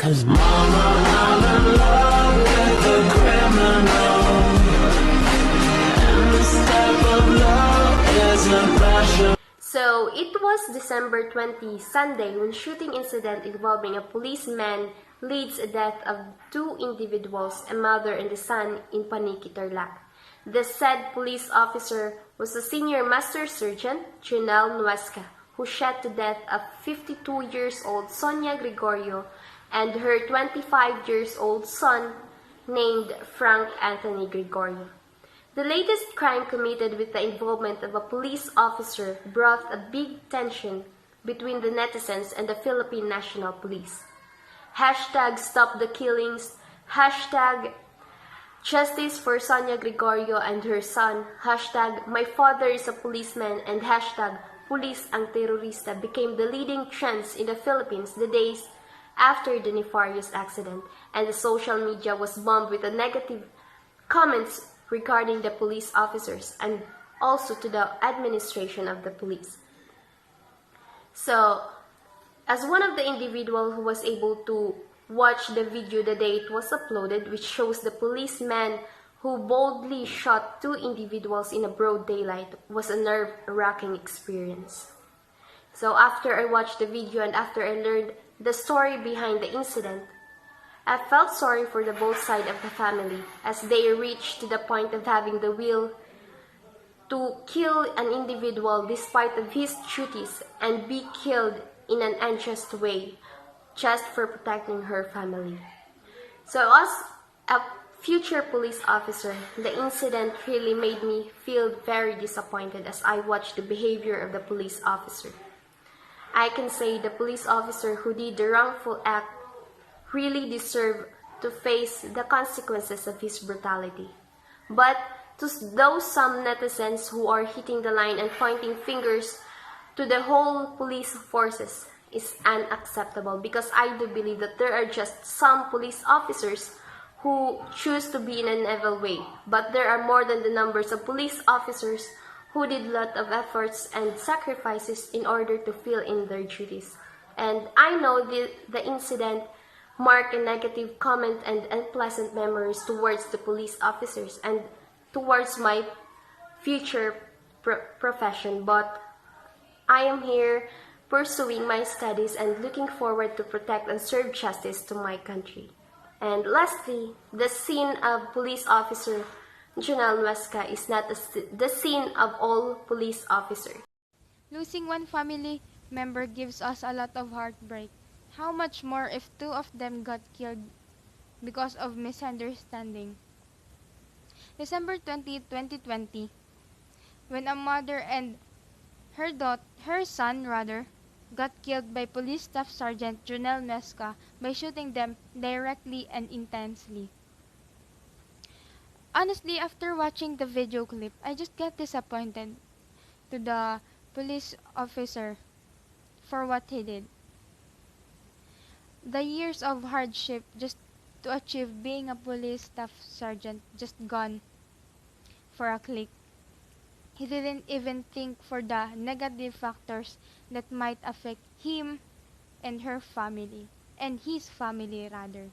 'Cause mama, I'm in love with a criminal, and this type of love isn't passion. So, it was December 20, Sunday, when shooting incident involving a policeman leads a death of two individuals, a mother and a son, in Paniki, Tarlac. The said police officer was a senior master sergeant, Junel Nuesca, who shot to death a 52 years old Sonya Gregorio and her 25 years old son named Frank Anthony Gregorio. The latest crime committed with the involvement of a police officer brought a big tension between the netizens and the Philippine National Police. Hashtag Stop the Killings, hashtag Justice for Sonya Gregorio and her son, hashtag My Father is a Policeman, and hashtag Pulis ang Terorista became the leading trends in the Philippines the days after the nefarious accident, and the social media was bombed with the negative comments regarding the police officers and also to the administration of the police. So, as one of the individuals who was able to watch the video the day it was uploaded, which shows the policeman who boldly shot two individuals in a broad daylight, was a nerve-wracking experience. So after I watched the video and after I learned the story behind the incident, I felt sorry for the both sides of the family as they reached to the point of having the will to kill an individual despite of his duties and be killed in an unjust way just for protecting her family. So as a future police officer, the incident really made me feel very disappointed as I watched the behavior of the police officer. I can say the police officer who did the wrongful act really deserved to face the consequences of his brutality. But to those some netizens who are hitting the line and pointing fingers to the whole police forces is unacceptable, because I do believe that there are just some police officers who choose to be in an evil way, but there are more than the numbers of police officers who did a lot of efforts and sacrifices in order to fill in their duties. And I know the incident marked a negative comment and unpleasant memories towards the police officers and towards my future profession, but I am here pursuing my studies and looking forward to protect and serve justice to my country. And lastly, the scene of police officer Junel Nuesca is not the scene of all police officers. Losing one family member gives us a lot of heartbreak. How much more if two of them got killed because of misunderstanding. December 20, 2020, when a mother and her son got killed by Police Staff Sergeant Junel Nuesca by shooting them directly and intensely. Honestly, after watching the video clip, I just get disappointed to the police officer for what he did. The years of hardship just to achieve being a police staff sergeant just gone for a click. He didn't even think for the negative factors that might affect him and her family, and his family rather.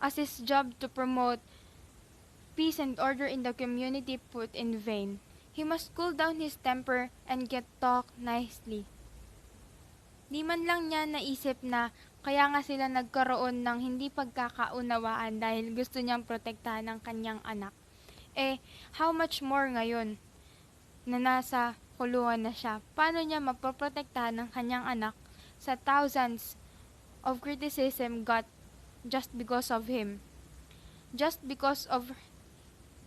As his job to promote peace and order in the community put in vain, he must cool down his temper and get talk nicely. Di man lang niya naisip na kaya nga sila nagkaroon ng hindi pagkakaunawaan dahil gusto niyang protektahan ang kanyang anak. How much more ngayon na nasa kulungan na siya? Paano niya mapoprotektahan ng kanyang anak sa thousands of criticism got just because of him? Just because of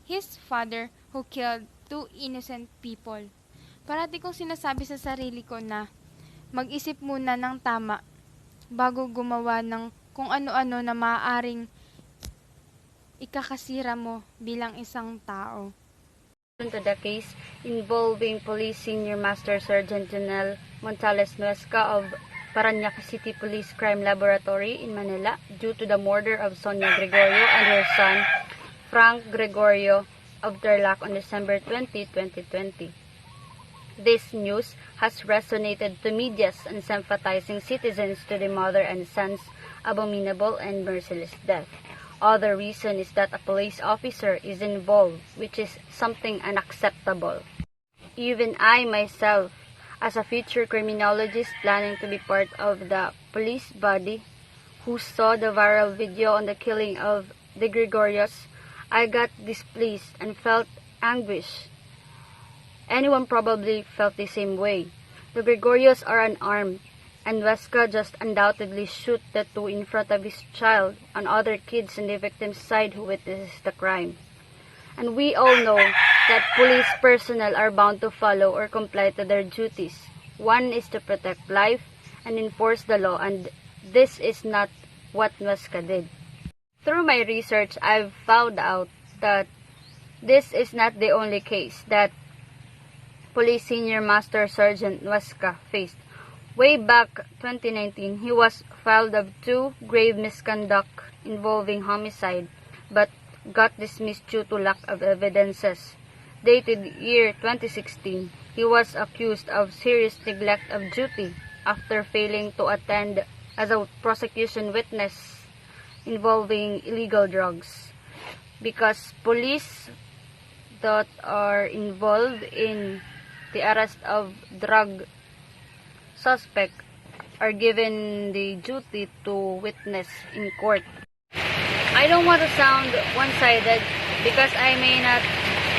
his father who killed two innocent people. Parati kong sinasabi sa sarili ko na mag-isip muna ng tama bago gumawa ng kung ano-ano na maaaring ikakasira mo bilang isang tao. To the case involving Police Senior Master Sergeant Junel Montales Nuesca of Parañaque City Police Crime Laboratory in Manila due to the murder of Sonya Gregorio and her son Frank Gregorio of Tarlac on December 20, 2020. This news has resonated to medias and sympathizing citizens to the mother and sons abominable and merciless death. Other reason is that a police officer is involved, which is something unacceptable. Even I myself, as a future criminologist planning to be part of the police body who saw the viral video on the killing of the Gregorios, I got displeased and felt anguish. Anyone probably felt the same way. The Gregorios are unarmed, and Weska just undoubtedly shoot the two in front of his child and other kids on the victim's side who witnesses the crime. And we all know that police personnel are bound to follow or comply to their duties. One is to protect life and enforce the law, and this is not what Weska did. Through my research, I've found out that this is not the only case that Police Senior Master Sergeant Weska faced. Way back 2019, he was filed of 2 grave misconduct involving homicide, but got dismissed due to lack of evidences. Dated year 2016, he was accused of serious neglect of duty after failing to attend as a prosecution witness involving illegal drugs. Because police that are involved in the arrest of drug suspect are given the duty to witness in court. I don't want to sound one-sided because I may not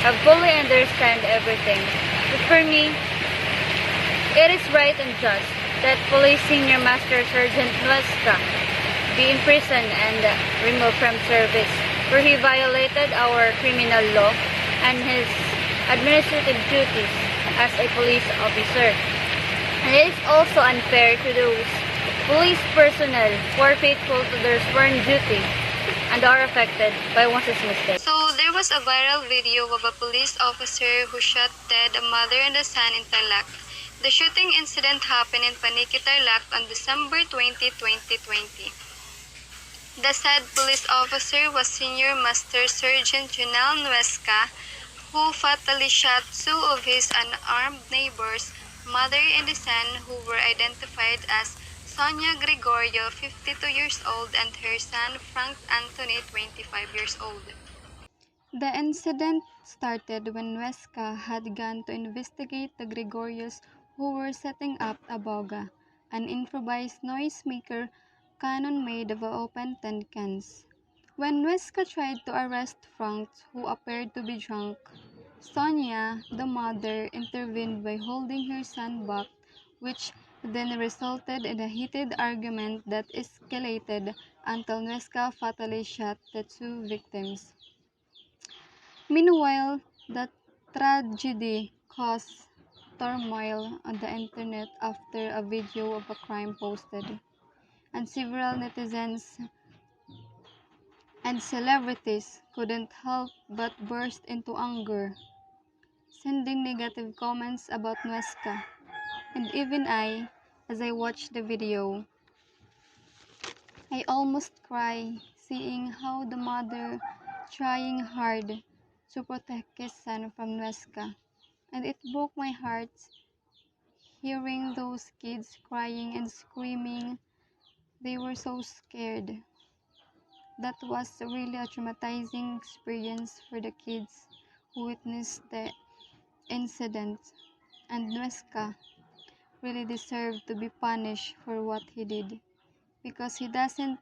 have fully understand everything, but for me, it is right and just that Police Senior Master Sergeant Weska be imprisoned and removed from service, where he violated our criminal law and his administrative duties as a police officer. And it is also unfair to those police personnel who are faithful to their sworn duty and are affected by one's mistake. So there was a viral video of a police officer who shot dead a mother and a son in Tarlac. The shooting incident happened in Paniqui, Tarlac on December 20, 2020. The said police officer was Senior Master Sergeant Junel Nuesca, who fatally shot 2 of his unarmed neighbors, mother and the son, who were identified as Sonya Gregorio, 52 years old, and her son Frank Anthony, 25 years old. The incident started when Weska had gone to investigate the Gregorios who were setting up a boga, an improvised noisemaker cannon made of open tin cans. When Weska tried to arrest Frank, who appeared to be drunk, Sonya, the mother, intervened by holding her son back, which then resulted in a heated argument that escalated until Weska fatally shot the 2 victims. Meanwhile, the tragedy caused turmoil on the internet after a video of a crime posted, and several netizens and celebrities couldn't help but burst into anger, sending negative comments about Nuesca. And even I, as I watched the video, I almost cried seeing how the mother trying hard to protect his son from Nuesca. And it broke my heart hearing those kids crying and screaming. They were so scared. That was really a traumatizing experience for the kids who witnessed the incident, and Nuesca really deserved to be punished for what he did, because he doesn't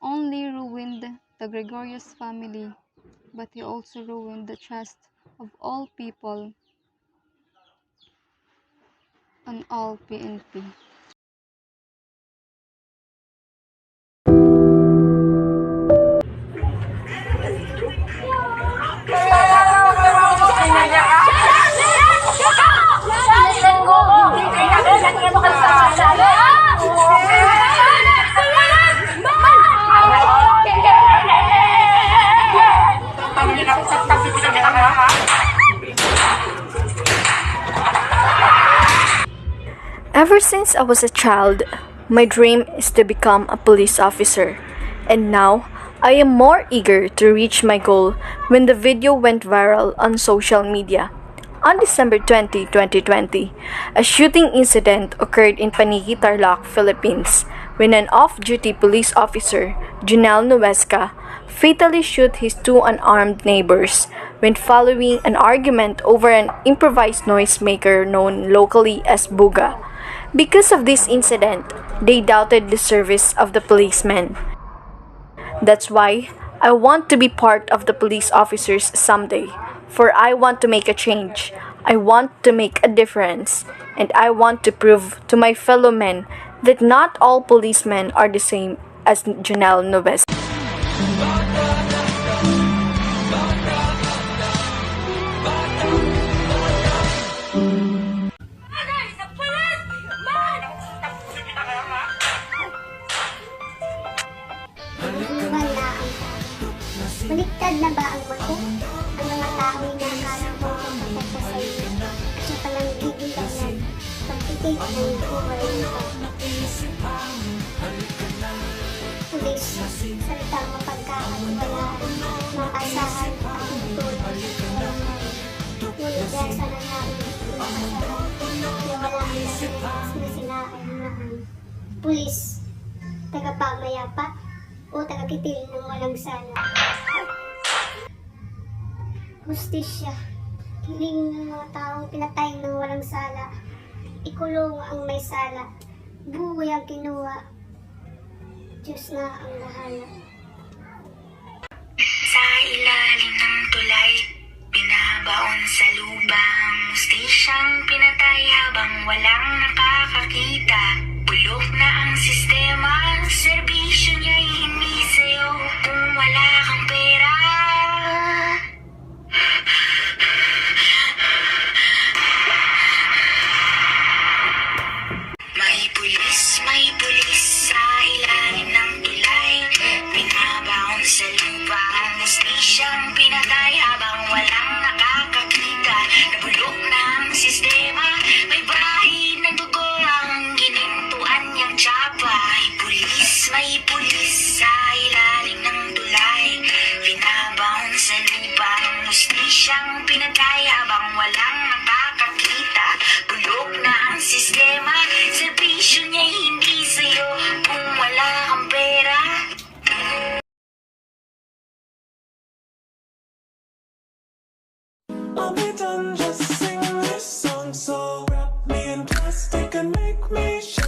only ruined the Gregorius family, but he also ruined the trust of all people on all PNP. Ever since I was a child, my dream is to become a police officer, and now I am more eager to reach my goal when the video went viral on social media. On December 20, 2020, a shooting incident occurred in Paniqui, Tarlac, Philippines, when an off-duty police officer, Junel Nuesca, fatally shot his two unarmed neighbors when following an argument over an improvised noisemaker known locally as Buga. Because of this incident, they doubted the service of the policemen. That's why I want to be part of the police officers someday, for I want to make a change. I want to make a difference, and I want to prove to my fellow men that not all policemen are the same as Janelle Noves. Baliktad na ba ang mako? Ang mga tao'y nakakala ko kapatid sa iyo. Kasi palang gigilangan, pagtitig ng buhay nito. Pulis, salitang mapagkakatiwalaan, maasahan at tutulong. Ngunit dahil sa nangyari, pinakasahan, wala ang lakas na sinaayunaan. Pulis, tagapagmayapa o tagakitil ng walang sala. Hustisya, hiling ng mga taong pinatay ng walang sala. Ikulong ang may sala, buhay ang kinuha. Diyos na ang bahala. Sa ilalim ng tulay, binabaon sa lubang, mustisyang pinatay habang walang nakakakita. Bulok na ang sistema, serbisyo niya'y hindi sa'yo kung wala kang pera. May pulis sa ilalim ng tulay, binabaon sa lupa, mustisyang pinatay habang walang nakakakita. Nabulok na ang sistema, may bahid ng dugo ang ginintuan niyang tsapa. May pulis sa ilalim ng tulay, binabaon sa lupa, mustisyang pinatay habang walang nakakakita. Bulok na ang sistema, serbisyo niya'y hindi sa'yo kung wala kang pera. I'll be done, just sing this song. So wrap me in plastic and make me shine.